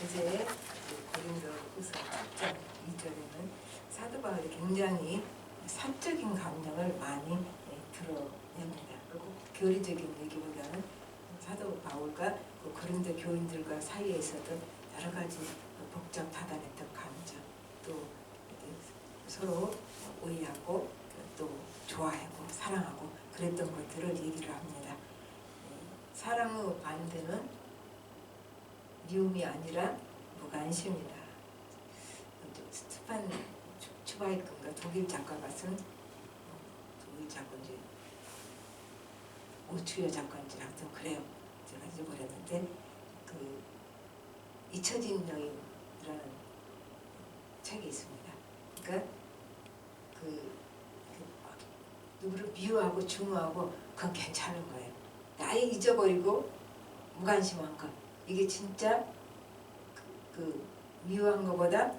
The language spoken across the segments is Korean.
이제 고린도후서 10장 2절에는 사도 바울이 굉장히 사적인 감정을 많이 드러냅니다. 꼭 교리적인 얘기보다는 사도 바울과 그 고린도 교인들과 사이에 있었던 여러 가지 복잡 다단했던 감정, 또 서로 오해하고 또 좋아하고 사랑하고 그랬던 것들을 얘기를 합니다. 사랑의 반대는 미움이 아니라 무관심이다. 스테판 츠바이크인가 독일 작가가 쓴 독일 작가인지 오츠여 작가인지 하여튼 그래요. 제가 잊어버렸는데 그 잊혀진 여인이라는 책이 있습니다. 그러니까 누구를 미워하고 증오하고 그건 괜찮은 거예요. 아예 잊어버리고 무관심한 것. 이게 진짜 그 미워한 것보다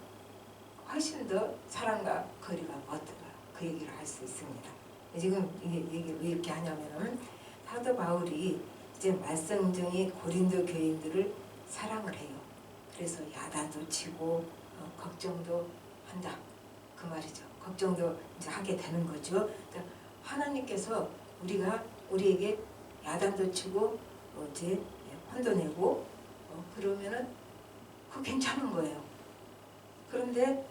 훨씬 더 사랑과 거리가 멀더라. 그 얘기를 할 수 있습니다. 지금 이게 얘기를 왜 이렇게 하냐면은 사도 바울이 이제 말썽쟁이 고린도 교인들을 사랑을 해요. 그래서 야단도 치고 걱정도 한다. 그 말이죠. 걱정도 이제 하게 되는 거죠. 그러니까 하나님께서 우리에게 야단도 치고 이제 혼도 내고 그러면은 그거 괜찮은 거예요. 그런데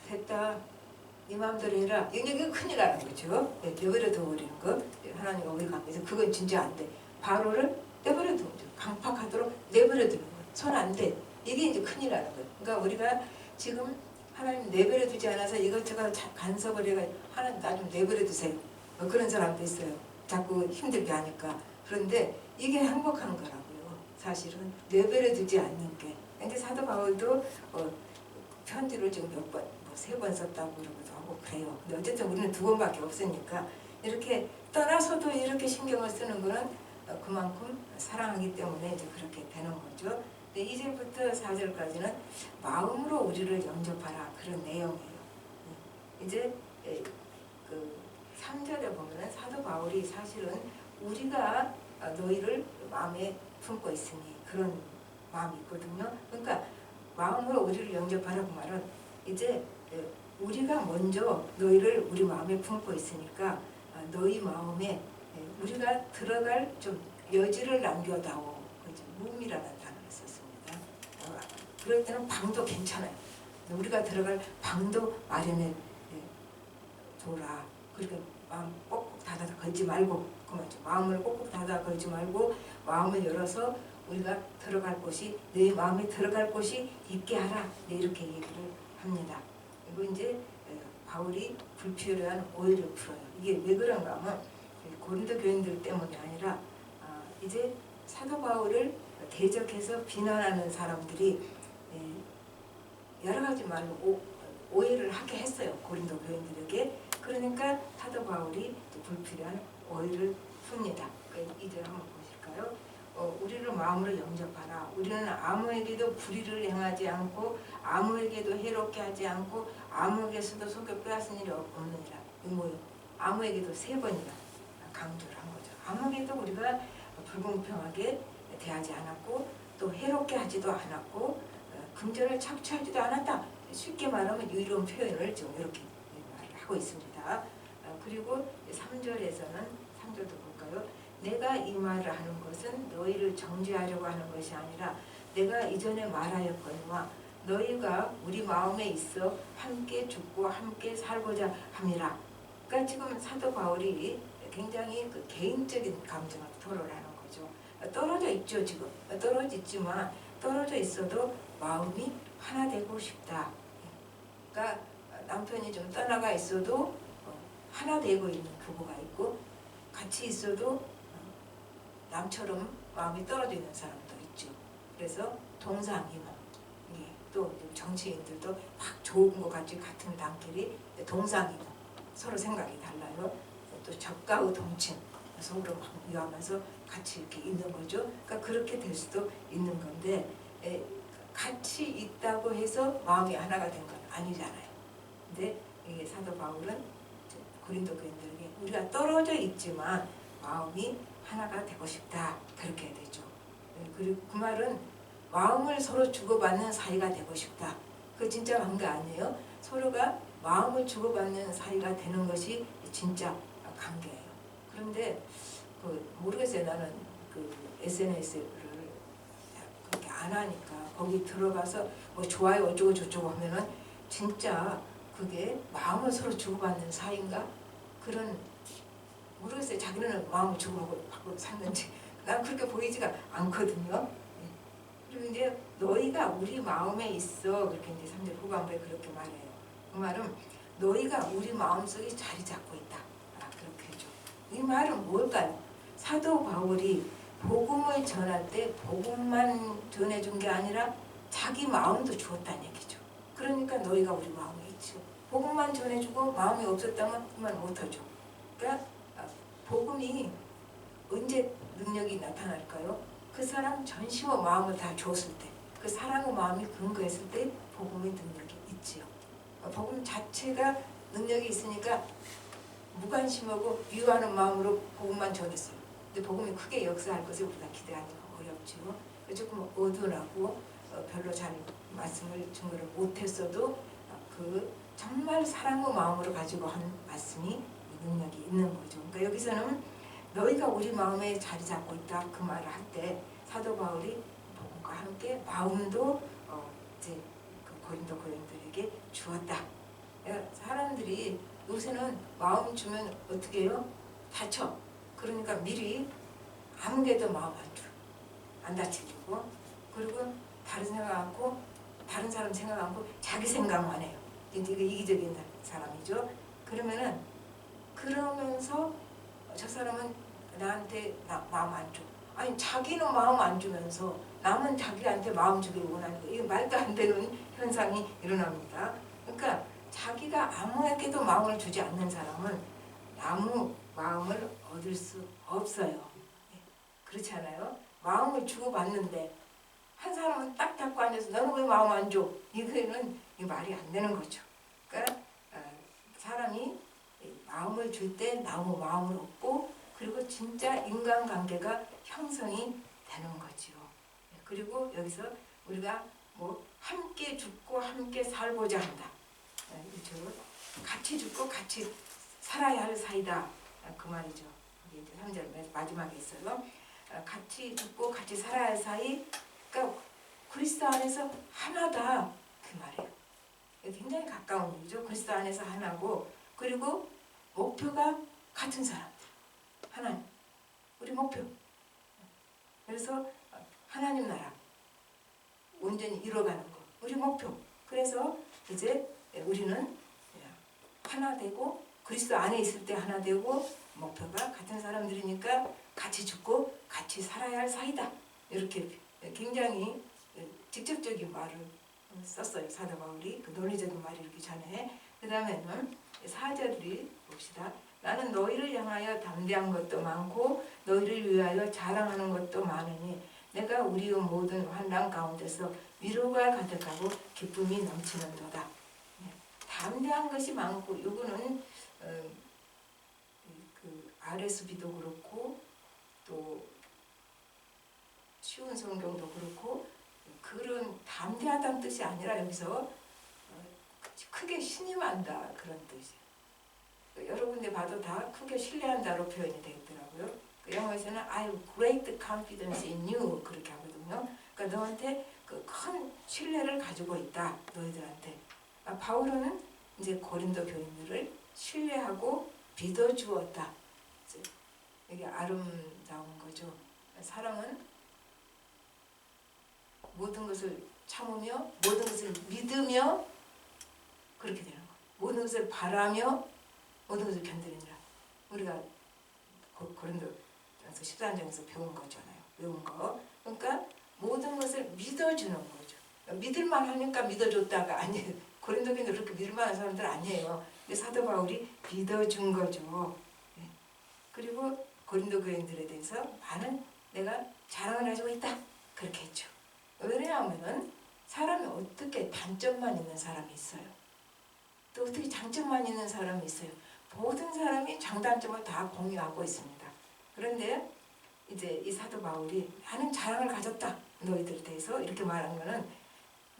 됐다. 네 마음대로 해라. 이게 큰일 나는 거죠. 내버려 둬버리는 거. 하나님과 우리 관계에서 그건 진짜 안 돼. 바로를 내버려 두는 거죠. 강팍하도록 내버려 두는 거예요. 손 안 돼. 이게 이제 큰일 나는 거예요. 그러니까 우리가 지금 하나님 내버려 두지 않아서 이것저것 간섭을 해가 하나님 나 좀 내버려 두세요. 그런 사람도 있어요. 자꾸 힘들게 하니까. 그런데 이게 행복한 거라고요. 사실은 내버려 두지 않는 게. 근데 사도 바울도 편지를 지금 몇 번, 3번 썼다고 그러기도 하고 그래요. 근데 어쨌든 우리는 2번밖에 없으니까 이렇게 떠나서도 이렇게 신경을 쓰는 거는 그만큼 사랑하기 때문에 이제 그렇게 되는 거죠. 근데 2절부터 4절까지는 마음으로 우리를 영접하라 그런 내용이에요. 이제 그 3절에 보면은 사도 바울이 사실은 우리가 너희를 마음에 품고 있으니 그런 마음이 있거든요. 그러니까 마음으로 우리를 영접하라고 말은 이제 우리가 먼저 너희를 우리 마음에 품고 있으니까 너희 마음에 우리가 들어갈 좀 여지를 남겨다오. 룸이라는 단어를 썼습니다. 그럴 때는 방도 괜찮아요. 우리가 들어갈 방도 마련해 둬라. 그러니까 마음 꼭꼭 닫아 걸지 말고 그 말이죠. 마음을 꼭꼭 닫아 걸지 말고 마음을 열어서 우리가 들어갈 곳이 내 마음에 들어갈 곳이 있게 하라. 이렇게 얘기를 합니다. 그리고 이제 바울이 불필요한 오해를 풀어요. 이게 왜 그런가 하면 고린도 교인들 때문이 아니라 이제 사도 바울을 대적해서 비난하는 사람들이 여러 가지 말로 오해를 하게 했어요. 고린도 교인들에게. 그러니까 사도 바울이 불필요한 오해를 풉니다. 이제 한번 보실까요? 우리를 마음으로 영접하라. 우리는 아무에게도 불의를 행하지 않고 아무에게도 해롭게 하지 않고 아무에게서도 속여 빼앗은 일이 없느니라. 뭐요? 아무에게도 3번이나 강조를 한 거죠. 아무에게도 우리가 불공평하게 대하지 않았고 또 해롭게 하지도 않았고 금전을 착취하지도 않았다. 쉽게 말하면 유의로운 표현을 좀 이렇게 말을 하고 있습니다. 그리고 3절에서는 3절도 볼까요? 내가 이 말을 하는 것은 너희를 정죄하려고 하는 것이 아니라 내가 이전에 말하였거니와 너희가 우리 마음에 있어 함께 죽고 함께 살고자 함이라. 그러니까 지금 사도 바울이 굉장히 그 개인적인 감정을 토로하는 거죠. 떨어져 있죠. 지금 떨어져 있지만 떨어져 있어도 마음이 하나 되고 싶다. 그러니까 남편이 좀 떠나가 있어도 하나 되고 있는 부부가 있고 같이 있어도 남처럼 마음이 떨어져 있는 사람도 있죠. 그래서 동상이몽. 또 정치인들도 막 좋은 것 같이 같은 당끼리 동상이몽. 서로 생각이 달라요. 또 적가의 동침. 서로 막 위하면서 같이 이렇게 있는 거죠. 그러니까 그렇게 될 수도 있는 건데 같이 있다고 해서 마음이 하나가 된 건 아니잖아요. 근데 이게 사도 바울은 고린도 교인들에게 우리가 떨어져 있지만 마음이 하나가 되고 싶다. 그렇게 되죠. 그리고 그 말은 마음을 서로 주고받는 사이가 되고 싶다. 그 진짜 관계 아니에요? 서로가 마음을 주고받는 사이가 되는 것이 진짜 관계예요. 그런데 모르겠어요. 나는 SNS를 그렇게 안 하니까 거기 들어가서 뭐 좋아요 어쩌고 저쩌고 하면은 진짜 그게 마음을 서로 주고받는 사이인가? 그런 모르겠어요. 자기는 마음을 주고받고 샀는지 난 그렇게 보이지가 않거든요. 그리고 이제 너희가 우리 마음에 있어 그렇게 이제 3절 후반부에 그렇게 말해요. 그 말은 너희가 우리 마음속에 자리 잡고 있다. 그렇게 해줘. 이 말은 뭘까요? 사도 바울이 복음을 전할 때 복음만 전해준 게 아니라 자기 마음도 주었다는 얘기죠. 그러니까 너희가 우리 마음에 있죠. 복음만 전해주고 마음이 없었다면 그 말 못하죠. 그러니까 복음이 언제 능력이 나타날까요? 그 사람 전심과 마음을 다 줬을 때, 그 사랑의 마음이 근거했을 때 복음의 능력이 있지요. 복음 자체가 능력이 있으니까 무관심하고 미워하는 마음으로 복음만 전했어요. 근데 복음이 크게 역사할 것을 우리가 기대하기가 어렵지요. 조금 어두운하고 별로 잘 말씀을 증거를 못했어도 그 정말 사랑의 마음으로 가지고 한 말씀이 능력이 있는 거죠. 그러니까 여기서는 너희가 우리 마음에 자리 잡고 있다 그 말을 할 때 사도 바울이 복음과 함께 마음도 이제 그 고린도 교인들에게 주었다. 사람들이 요새는 마음 주면 어떻게 해요? 다쳐. 그러니까 미리 아무개도 마음 안 줘. 안 다치려고. 그리고 다른 생각 않고 다른 사람 생각 않고 자기 생각만 해요. 이게 이기적인 사람이죠. 그러면서 저 사람은 나한테 마음 안 줘. 아니 자기는 마음 안 주면서 남은 자기한테 마음 주기를 원하는 거예요. 이게 말도 안 되는 현상이 일어납니다. 그러니까 자기가 아무에게도 마음을 주지 않는 사람은 아무 마음을 얻을 수 없어요. 그렇지 않아요? 마음을 주고받는데 한 사람은 딱 잡고 앉아서 너는 왜 마음 안 줘? 이거는 말이 안 되는 거죠. 그러니까 사람이 마음을 줄 때 나무 마음을 얻고 그리고 진짜 인간관계가 형성이 되는 거지요. 그리고 여기서 우리가 뭐 함께 죽고 함께 살고자 한다. 그렇죠? 같이 죽고 같이 살아야 할 사이다. 그 말이죠. 이게 이제 3절 마지막에 있어요. 같이 죽고 같이 살아야 할 사이. 그러니까 그리스도 안에서 하나다. 그 말이에요. 굉장히 가까운 일이죠. 그리스도 안에서 하나고 그리고 목표가 같은 사람들. 하나님. 우리 목표. 그래서 하나님 나라 온전히 이뤄가는 거. 우리 목표. 그래서 이제 우리는 하나 되고 그리스도 안에 있을 때 하나 되고 목표가 같은 사람들이니까 같이 죽고 같이 살아야 할 사이다. 이렇게 굉장히 직접적인 말을 썼어요. 사도 바울이 그 논리적인 말이 이렇게 전에. 그 다음에는 4절을 봅시다. 나는 너희를 향하여 담대한 것도 많고 너희를 위하여 자랑하는 것도 많으니 내가 우리의 모든 환난 가운데서 위로가 가득하고 기쁨이 넘치는도다. 담대한 것이 많고 이거는 그 RSV도 그렇고 또 쉬운 성경도 그렇고 그런 담대하다는 뜻이 아니라 여기서 크게 신임한다 그런 뜻이에요. 여러 군데 봐도 다 크게 신뢰한다로 표현이 되어 있더라고요. 그 영어에서는 I have great confidence in you 그렇게 하거든요. 그러니까 너한테 그 큰 신뢰를 가지고 있다 너희들한테. 바울은 이제 고린도 교인들을 신뢰하고 믿어주었다. 이게 아름다운 거죠. 사랑은 모든 것을 참으며 모든 것을 믿으며 그렇게 되는 거예요. 모든 것을 바라며 모든 것을 견디느니라. 우리가 고린도서 13장에서 배운 거잖아요. 배운 거. 그러니까 모든 것을 믿어주는 거죠. 믿을만 하니까 믿어줬다가 아니에요. 고린도 교인들 그렇게 믿을만한 사람들 아니에요. 근데 사도 바울이 믿어준 거죠. 그리고 고린도 교인들에 대해서 많은 내가 자랑을 가지고 있다. 그렇게 했죠. 왜냐하면 사람이 어떻게 단점만 있는 사람이 있어요. 또 어떻게 장점만 있는 사람이 있어요. 모든 사람이 장단점을 다 공유하고 있습니다. 그런데 이제 이 사도 바울이 나는 자랑을 가졌다. 너희들 대해서 이렇게 말한 거는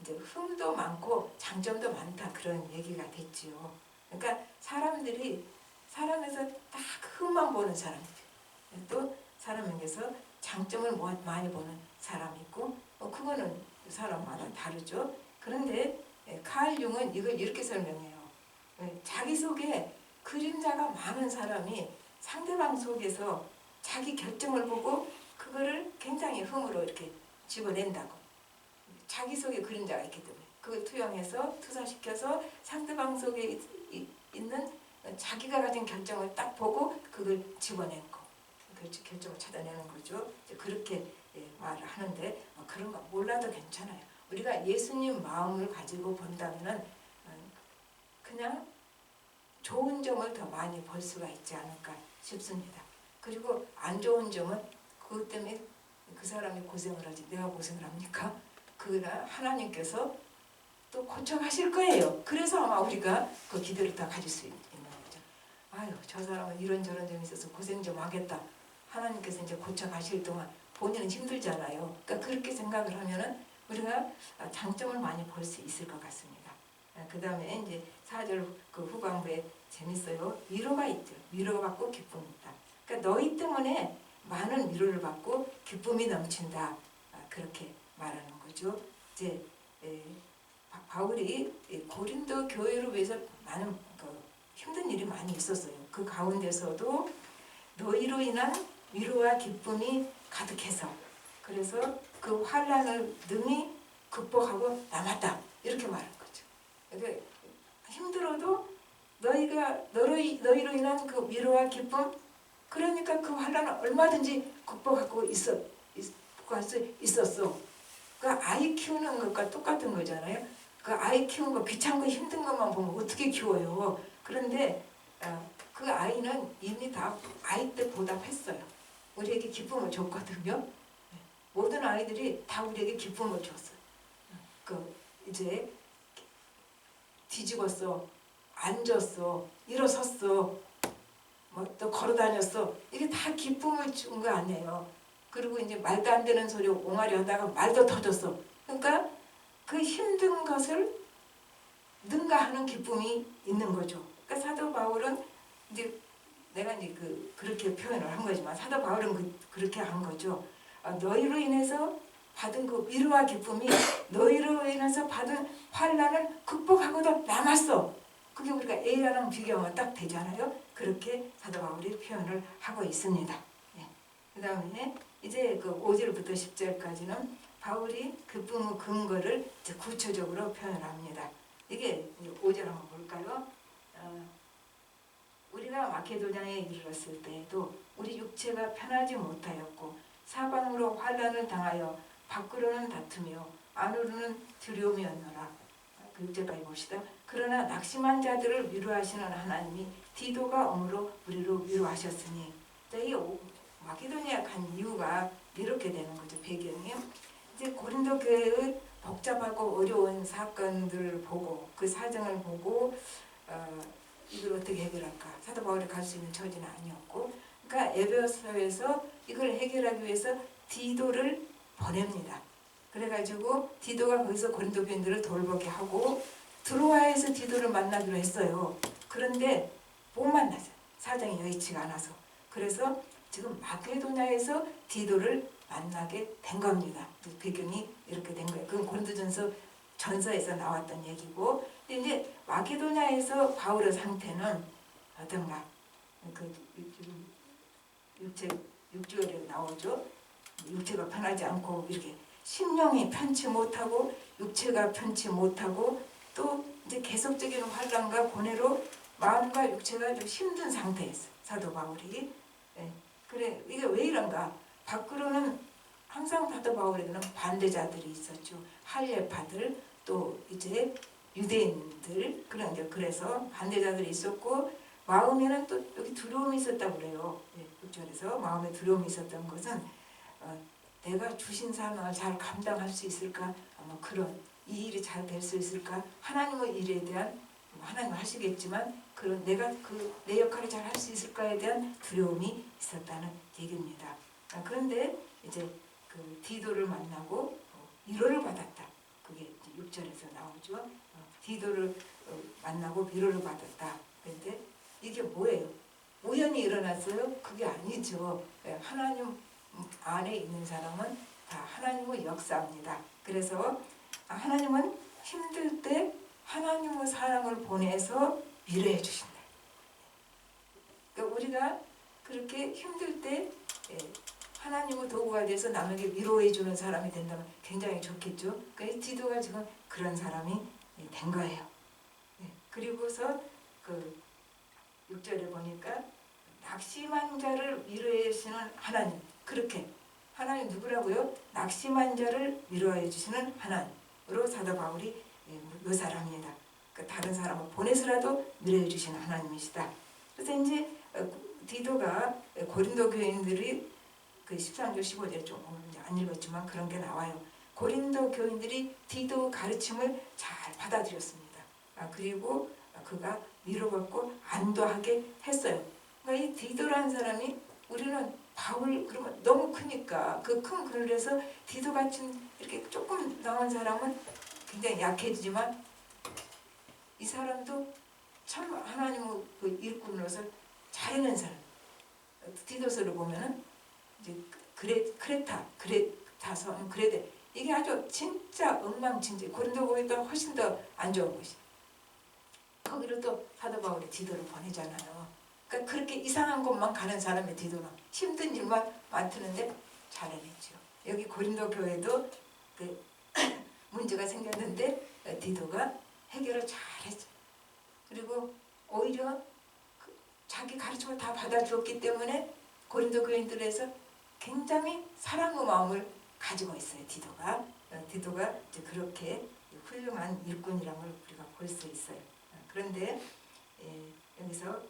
이제 흠도 많고 장점도 많다 그런 얘기가 됐지요. 그러니까 사람들이 사람에서 딱 흠만 보는 사람, 또 사람에게서 장점을 많이 보는 사람이 있고 그거는 사람마다 다르죠. 그런데 칼 융은 이걸 이렇게 설명해요. 자기 속에 그림자가 많은 사람이 상대방 속에서 자기 결정을 보고 그거를 굉장히 흠으로 이렇게 집어낸다고. 자기 속에 그림자가 있기 때문에 그걸 투영해서 투사시켜서 상대방 속에 있는 자기가 가진 결정을 딱 보고 그걸 집어낸 거. 그 결정을 찾아내는 거죠. 그렇게 말을 하는데 그런 거 몰라도 괜찮아요. 우리가 예수님 마음을 가지고 본다면은 그냥 좋은 점을 더 많이 볼 수가 있지 않을까 싶습니다. 그리고 안 좋은 점은 그것 때문에 그 사람이 고생을 하지 내가 고생을 합니까? 그러나 하나님께서 또 고쳐가실 거예요. 그래서 아마 우리가 그 기대를 다 가질 수 있는 거죠. 아유, 저 사람은 이런저런 점이 있어서 고생 좀 하겠다. 하나님께서 이제 고쳐가실 동안 본인은 힘들잖아요. 그러니까 그렇게 생각을 하면은 우리가 장점을 많이 볼 수 있을 것 같습니다. 그 다음에 이제 4절 그 후반부에 재밌어요. 위로가 있죠. 위로가 받고 기쁨이 있다. 그러니까 너희 때문에 많은 위로를 받고 기쁨이 넘친다. 그렇게 말하는 거죠. 이제 바울이 고린도 교회를 위해서 많은 힘든 일이 많이 있었어요. 그 가운데서도 너희로 인한 위로와 기쁨이 가득해서 그래서 그 환난을 능히 극복하고 남았다. 이렇게 말한 거죠. 그러니까 힘들어도 너희로 인한 그 위로와 기쁨 그러니까 그 환난을 얼마든지 극복하고 극복할 수 있었어. 그 아이 키우는 것과 똑같은 거잖아요. 그 아이 키우는 거 귀찮고 힘든 것만 보면 어떻게 키워요. 그런데 그 아이는 이미 다 아이 때 보답했어요. 우리에게 기쁨을 줬거든요. 모든 아이들이 다 우리에게 기쁨을 줬어요. 이제 뒤집었어, 앉았어, 일어섰어, 또 걸어다녔어. 이게 다 기쁨을 준 거 아니에요. 그리고 이제 말도 안 되는 소리 옹알이 하다가 말도 터졌어. 그러니까 그 힘든 것을 능가하는 기쁨이 있는 거죠. 그러니까 사도 바울은 이제 내가 이제 그렇게 표현을 한 거지만 사도 바울은 그렇게 한 거죠. 너희로 인해서 받은 그 위로와 기쁨이 너희로 인해서 받은 환난을 극복하고도 남았어. 그게 우리가 A라는 비교하면 딱 되잖아요. 그렇게 사도 바울이 표현을 하고 있습니다. 그 다음에 이제 그 5절부터 10절까지는 바울이 기쁨의 근거를 이제 구체적으로 표현합니다. 이게 5절 한번 볼까요? 우리가 마케도냐에 이르렀을 때에도 우리 육체가 편하지 못하였고 사방으로 환난을 당하여 밖으로는 다투며 안으로는 두려움이었노라. 그 6절까지 봅시다. 그러나 낙심한 자들을 위로하시는 하나님이 디도가 om으로 우리로 위로하셨으니 이 마케도니아 간 이유가 이렇게 되는 거죠. 배경이 이제 고린도 교회의 복잡하고 어려운 사건들을 보고 그 사정을 보고 이걸 어떻게 해결할까? 사도 바울이 갈 수 있는 처지는 아니었고 그러니까 에베소서에서 이걸 해결하기 위해서 디도를 보냅니다. 그래가지고 디도가 거기서 고린도 교인들을 돌보게 하고 드로아에서 디도를 만나기로 했어요. 그런데 못 만나죠. 사정이 여의치가 않아서. 그래서 지금 마케도냐에서 디도를 만나게 된 겁니다. 배경이 이렇게 된 거예요. 그건 고린도전서 전서에서 나왔던 얘기고, 근데 이제 마케도냐에서 바울의 상태는 어떤가? 그 6절에 나오죠. 육체가 편하지 않고 이렇게 심령이 편치 못하고 육체가 편치 못하고 또 이제 계속적인 환난과 고뇌로 마음과 육체가 좀 힘든 상태였어요. 사도 바울이. 그래 이게 왜 이런가? 밖으로는 항상 사도 바울에게는 반대자들이 있었죠. 할례파들 또 이제 유대인들 그런 게 그래서 반대자들이 있었고 마음에는 또 여기 두려움이 있었다고 그래요. 6절에서 마음에 두려움이 있었던 것은 내가 주신 사명을 잘 감당할 수 있을까? 아마 그런 이 일이 잘 될 수 있을까? 하나님의 일에 대한 하나님은 하시겠지만 그런 내가 내 역할을 잘 할 수 있을까에 대한 두려움이 있었다는 얘기입니다. 그런데 이제 그 디도를 만나고 위로를 받았다. 그게 6절에서 나오죠. 디도를 만나고 위로를 받았다. 그런데 이게 뭐예요? 우연히 일어났어요? 그게 아니죠. 하나님 안에 있는 사람은 다 하나님의 역사입니다. 그래서 하나님은 힘들 때 하나님의 사랑을 보내서 위로해 주신다. 그러니까 우리가 그렇게 힘들 때 하나님의 도구가 돼서 남에게 위로해 주는 사람이 된다면 굉장히 좋겠죠. 그러니까 디도가 지금 그런 사람이 된 거예요. 그리고서 그 6절에 보니까 낙심한 자를 위로해 주시는 하나님. 그렇게 하나님 누구라고요? 낙심한 자를 위로해 주시는 하나님으로 사도 바울이 묘사를 합니다. 그러니까 다른 사람을 보내서라도 위로해 주시는 하나님이시다. 그래서 이제 디도가 고린도 교인들이 그 13절 15절 좀 안 읽었지만 그런 게 나와요. 고린도 교인들이 디도 가르침을 잘 받아들였습니다. 그리고 그가 위로받고 안도하게 했어요. 그러니까 이 디도라는 사람이 우리는 바울 그러면 너무 크니까 그 큰 글에서 디도 같은 이렇게 조금 나온 사람은 굉장히 약해지지만 이 사람도 참 하나님의 그 일꾼으로서 잘해낸 사람. 디도서를 보면은 이제 크레타섬 그레데 이게 아주 진짜 엉망진창. 고린도 보니까 훨씬 더 안 좋은 곳이. 거기로 또 사도 바울이 디도를 보내잖아요. 그러니까 그렇게 이상한 곳만 가는 사람이 디도는 힘든 일만 맡는데 잘해냈죠. 여기 고린도 교회도 그 문제가 생겼는데 디도가 해결을 잘했죠. 그리고 오히려 자기 가르침을 다 받아주었기 때문에 고린도 교인들에서 굉장히 사랑의 마음을 가지고 있어요. 디도가 이제 그렇게 훌륭한 일꾼이라는 걸 우리가 볼 수 있어요. 그런데 여기서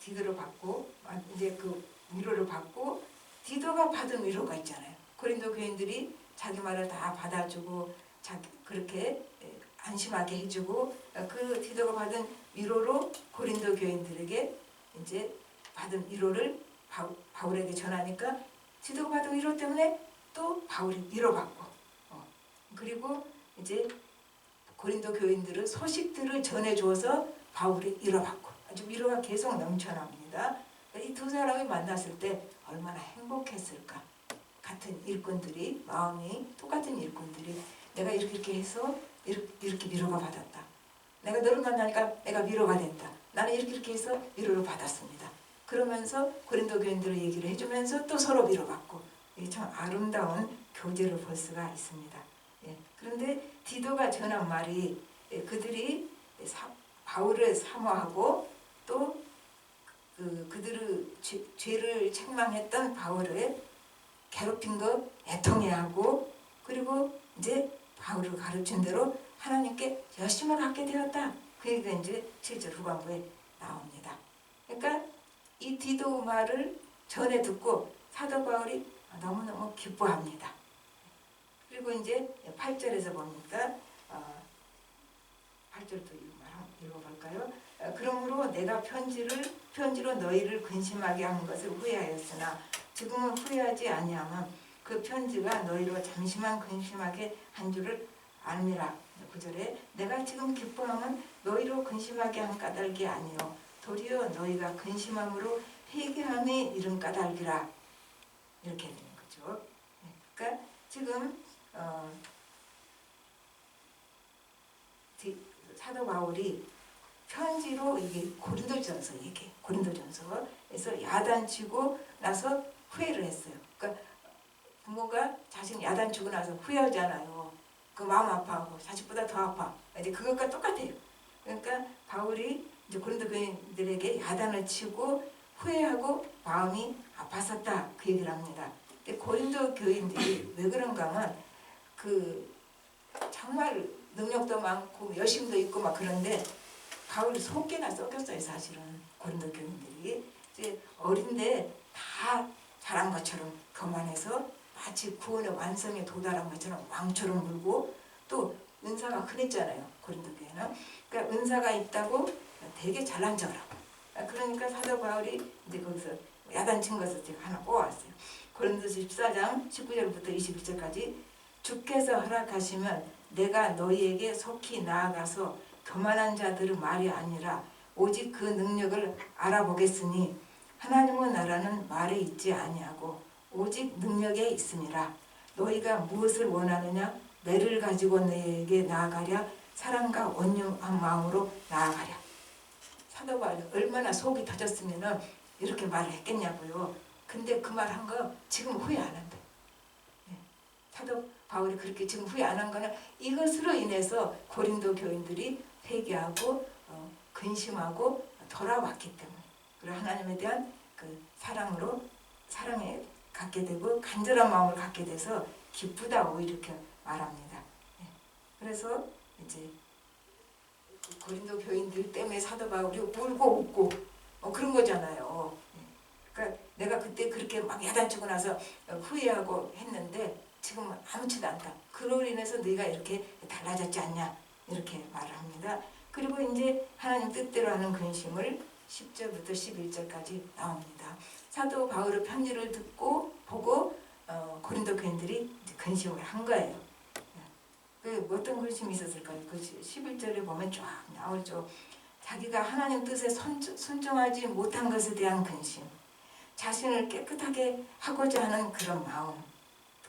디도를 받고 이제 그 위로를 받고 디도가 받은 위로가 있잖아요. 고린도 교인들이 자기 말을 다 받아주고 그렇게 안심하게 해주고 그 디도가 받은 위로로 고린도 교인들에게 이제 받은 위로를 바울에게 전하니까 디도가 받은 위로 때문에 또 바울이 위로받고 그리고 이제 고린도 교인들은 소식들을 전해줘서 바울이 위로받고 아주 위로가 계속 넘쳐납니다. 이 두 사람이 만났을 때 얼마나 행복했을까. 같은 일꾼들이 마음이 똑같은 일꾼들이 내가 이렇게 해서 이렇게 위로가 받았다. 내가 너를 만나니까 내가 위로가 됐다. 나는 이렇게 해서 위로를 받았습니다. 그러면서 고린도 교인들을 얘기를 해주면서 또 서로 위로받고 이게 참 아름다운 교제를 볼 수가 있습니다. 그런데 디도가 전한 말이 그들이 바울을 사모하고 또 그들의 죄를 책망했던 바울을 괴롭힌 거 애통해하고 그리고 이제 바울을 가르친 대로 하나님께 열심을 갖게 되었다. 그 얘기가 이제 7절 후반부에 나옵니다. 그러니까 이 디도 말을 전해 듣고 사도 바울이 너무너무 기뻐합니다. 그리고 이제 8절에서 보니까 8절도 읽어볼까요? 그러므로 내가 편지로 너희를 근심하게 한 것을 후회하였으나 지금은 후회하지 아니하면 그 편지가 너희로 잠시만 근심하게 한 줄을 알미라. 9절에 내가 지금 기뻐하면 너희로 근심하게 한 까닭이 아니요 도리어 너희가 근심함으로 회개함에 이른 까닭이라. 이렇게 되는 거죠. 그러니까 지금 사도 바울이 편지로 이게 고린도전서 얘기, 고린도전서에서 야단치고 나서 후회를 했어요. 그러니까 부모가 자식 야단치고 나서 후회하잖아요. 그 마음 아파하고 자식보다 더 아파. 이제 그것과 똑같아요. 그러니까 바울이 이제 고린도 교인들에게 야단을 치고 후회하고 마음이 아팠었다 그 얘기를 합니다. 고린도 교인들이 왜 그런가 하면 그 정말 능력도 많고 열심도 있고 막 그런데 바울이 속개나 썩였어요. 사실은 고린도 교인들이 이제 어린데 다 잘한 것처럼 교만해서 마치 구원의 완성에 도달한 것처럼 왕처럼 굴고 또 은사가 흔했잖아요. 고린도 교회는. 그러니까 은사가 있다고 되게 잘난 척을 하고. 그러니까 사도 바울이 이제 거기서 야단친 것을 제가 하나 뽑아왔어요. 고린도서 14장 19절부터 21절까지 주께서 허락하시면 내가 너희에게 속히 나아가서 교만한 자들의 말이 아니라 오직 그 능력을 알아보겠으니 하나님의 나라는 말에 있지 아니하고 오직 능력에 있음이라. 너희가 무엇을 원하느냐 매를 가지고 너희에게 나아가랴 사랑과 온유한 마음으로 나아가랴. 사도 바울이 얼마나 속이 터졌으면 이렇게 말을 했겠냐고요. 근데 그 말 한 거 지금 후회 안 한다. 사도 바울이 그렇게 지금 후회 안 한 거는 이것으로 인해서 고린도 교인들이 회개하고 근심하고 돌아왔기 때문에, 그리고 하나님에 대한 그 사랑에 갖게 되고 간절한 마음을 갖게 돼서 기쁘다고 이렇게 말합니다. 그래서 이제 고린도 교인들 때문에 사도 바울이 울고 웃고 그런 거잖아요. 그러니까 내가 그때 그렇게 막 야단치고 나서 후회하고 했는데 지금은 아무렇지도 않다. 그로 인해서 네가 이렇게 달라졌지 않냐 이렇게 말을 합니다. 그리고 이제 하나님 뜻대로 하는 근심을 10절부터 11절까지 나옵니다. 사도 바울의 편지를 듣고 보고 고린도 교인들이 근심을 한 거예요. 그 어떤 근심이 있었을까요? 그 11절에 보면 쫙 나오죠. 자기가 하나님 뜻에 순종하지 못한 것에 대한 근심, 자신을 깨끗하게 하고자 하는 그런 마음,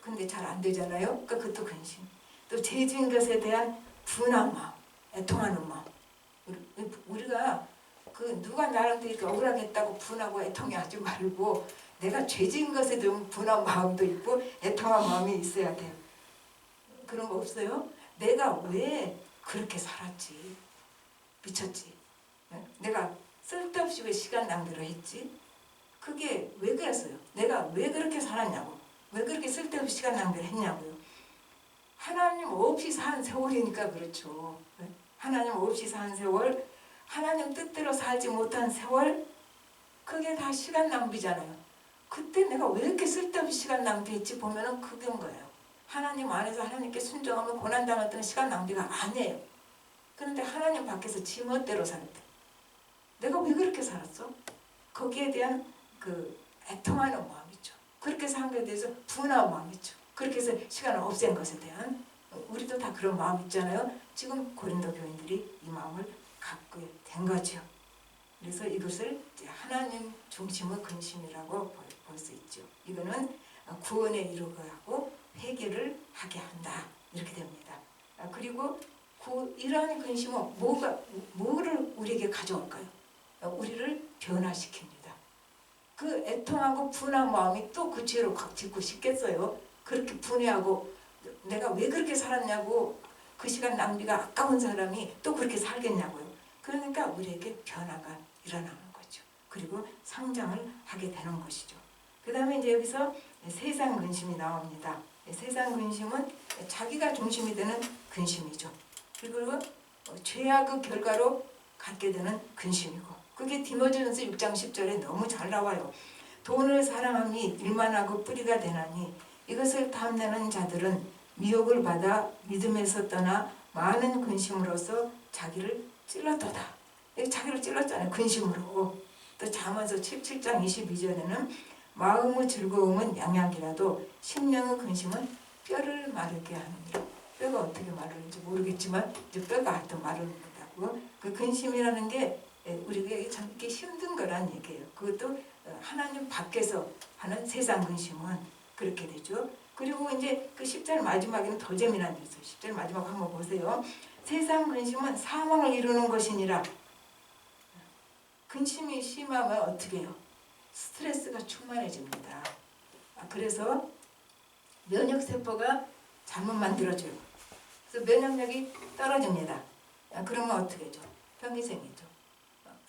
근데 잘 안 되잖아요. 그러니까 그것도 근심. 또 죄진 것에 대한 분한 마음, 애통하는 마음. 우리가 그 누가 나한테 이렇게 억울하게 했다고 분하고 애통하지 말고 내가 죄진 것에 대한 분한 마음도 있고 애통한 마음이 있어야 돼요. 그런 거 없어요? 내가 왜 그렇게 살았지? 미쳤지? 내가 쓸데없이 왜 시간 낭비를 했지? 그게 왜 그랬어요? 내가 왜 그렇게 살았냐고. 왜 그렇게 쓸데없이 시간 낭비를 했냐고요. 하나님 없이 산 세월이니까 그렇죠. 하나님 없이 산 세월, 하나님 뜻대로 살지 못한 세월, 그게 다 시간 낭비잖아요. 그때 내가 왜 이렇게 쓸데없이 시간 낭비했지 보면은 그건 거예요. 하나님 안에서 하나님께 순종하면 고난당했던 시간 낭비가 아니에요. 그런데 하나님 밖에서 지 멋대로 살았대. 내가 왜 그렇게 살았어? 거기에 대한 그 애통하는 마음이죠. 그렇게 산 것에 대해서 분한 마음이죠. 그렇게 해서 시간을 없앤 것에 대한, 우리도 다 그런 마음 있잖아요. 지금 고린도 교인들이 이 마음을 갖고 된 거죠. 그래서 이것을 이제 하나님 중심의 근심이라고 볼 수 있죠. 이거는 구원에 이르고 회개를 하게 한다 이렇게 됩니다. 그리고 이러한 근심은 뭐를 우리에게 가져올까요? 우리를 변화시킵니다. 그 애통하고 분한 마음이 또 그 죄로 짓고 싶겠어요? 그렇게 분해하고 내가 왜 그렇게 살았냐고 그 시간 낭비가 아까운 사람이 또 그렇게 살겠냐고요. 그러니까 우리에게 변화가 일어나는 거죠. 그리고 성장을 하게 되는 것이죠. 그 다음에 이제 여기서 세상 근심이 나옵니다. 세상 근심은 자기가 중심이 되는 근심이죠. 그리고 죄악의 결과로 갖게 되는 근심이고, 그게 디모데전서 6장 10절에 너무 잘 나와요. 돈을 사랑함이 일만하고 뿌리가 되나니 이것을 탐내는 자들은 미혹을 받아 믿음에서 떠나 많은 근심으로써 자기를 찔렀도다. 자기를 찔렀잖아요. 근심으로. 또 잠언서 7장 22절에는 마음의 즐거움은 양약이라도 심령의 근심은 뼈를 마르게 하느니라. 뼈가 어떻게 마르는지 모르겠지만 이제 뼈가 하여튼 마르는다고. 그 근심이라는 게 우리에게 참 이렇게 힘든 거란 얘기예요. 그것도 하나님 밖에서 하는 세상 근심은 그렇게 되죠. 그리고 이제 그 10절 마지막에는 더 재미난 게 있어요. 10절 마지막 한번 보세요. 세상 근심은 사망을 이루는 것이니라. 근심이 심하면 어떻게 해요? 스트레스가 충만해집니다. 그래서 면역세포가 잘못 만들어져요. 그래서 면역력이 떨어집니다. 그러면 어떻게 되죠? 병이 생기죠.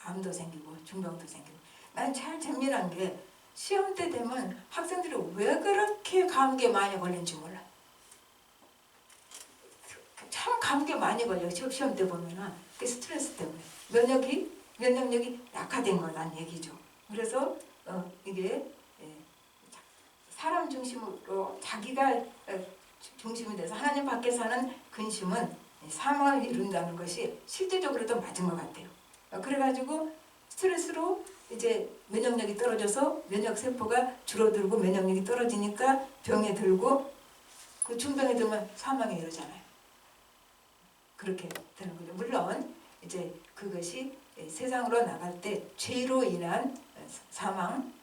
암도 생기고 중병도 생기고. 난 참 재미난 게 시험 때 되면 학생들이 왜 그렇게 감기에 많이 걸린지 몰라. 참 감기에 많이 걸려요. 시험 때 보면은. 그 스트레스 때문에. 면역력이 약화된 거란 얘기죠. 그래서 이게 사람 중심으로 자기가 중심이 돼서 하나님 밖에 사는 근심은 사망을 이룬다는 것이 실제적으로도 맞은 것 같아요. 그래가지고 스트레스로 이제 면역력이 떨어져서 면역 세포가 줄어들고 면역력이 떨어지니까 병에 들고 그 중병에 들면 사망에 이르잖아요. 그렇게 되는 거죠. 물론 이제 그것이 세상으로 나갈 때 죄로 인한 사망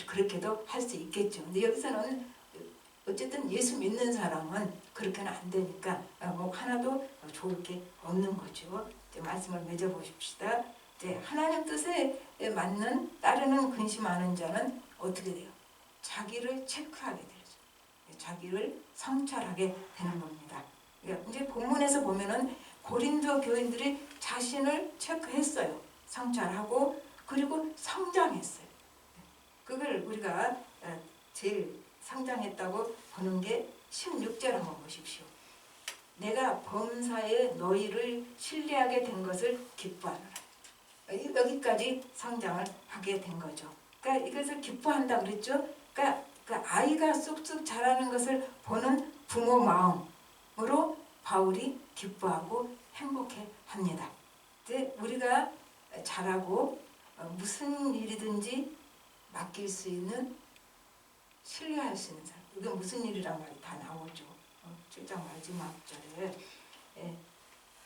그렇게도 할 수 있겠죠. 근데 여기서는 어쨌든 예수 믿는 사람은 그렇게는 안 되니까 뭐 하나도 좋을 게 없는 거죠. 이제 말씀을 맺어 보십시다. 이제 하나님 뜻에 맞는 따르는 근심하는 자는 어떻게 돼요? 자기를 체크하게 되죠. 자기를 성찰하게 되는 겁니다. 이제 본문에서 보면은 고린도 교인들이 자신을 체크했어요. 성찰하고 그리고 성장했어요. 그걸 우리가 제일 성장했다고 보는 게 16절 한번 보십시오. 내가 범사에 너희를 신뢰하게 된 것을 기뻐하노라. 여기까지 성장을 하게 된 거죠. 그러니까 이것을 기뻐한다 그랬죠. 그러니까 그 아이가 쑥쑥 자라는 것을 보는 부모 마음으로 바울이 기뻐하고 행복해합니다. 이제 우리가 자라고 무슨 일이든지 맡길 수 있는 신뢰할 수 있는 사람. 이게 무슨 일이란 말이 다 나오죠. 7장 마지막 절에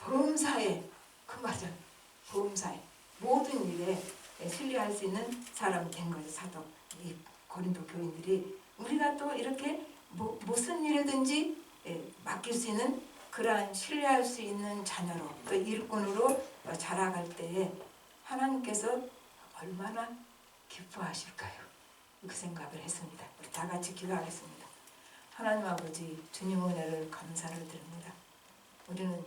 범사에 그 맞아. 범사에 모든 일에 신뢰할 수 있는 사람이 된 거예요. 사도 이 고린도 교인들이 우리가 또 이렇게 무슨 일이든지 맡길 수 있는 그러한 신뢰할 수 있는 자녀로 또 일꾼으로 자라갈 때에 하나님께서 얼마나 기뻐하실까요? 그 생각을 했습니다. 우리 다 같이 기도하겠습니다. 하나님 아버지 주님 은혜를 감사를 드립니다. 우리는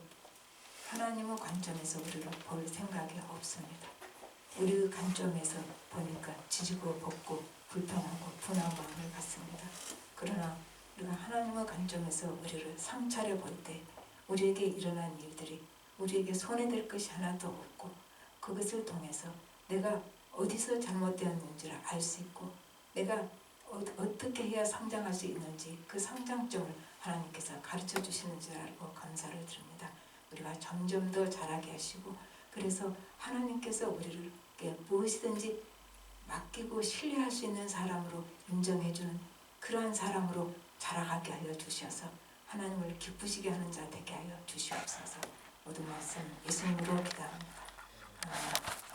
하나님의 관점에서 우리를 볼 생각이 없습니다. 우리 관점에서 보니까 지지고 볶고 불편하고 분한 마음을 갖습니다. 그러나 우리가 하나님의 관점에서 우리를 성찰해 볼 때 우리에게 일어난 일들이 우리에게 손해될 것이 하나도 없고 그것을 통해서 내가 어디서 잘못되었는지를 알 수 있고 내가 어떻게 해야 성장할 수 있는지 그 성장점을 하나님께서 가르쳐 주시는 줄 알고 감사를 드립니다. 우리가 점점 더 자라게 하시고 그래서 하나님께서 우리를 무엇이든지 맡기고 신뢰할 수 있는 사람으로 인정해 주는 그러한 사람으로 자라가게 하여 주셔서 하나님을 기쁘시게 하는 자 되게 하여 주시옵소서. 모든 말씀 예수님으로 기도합니다. 아멘.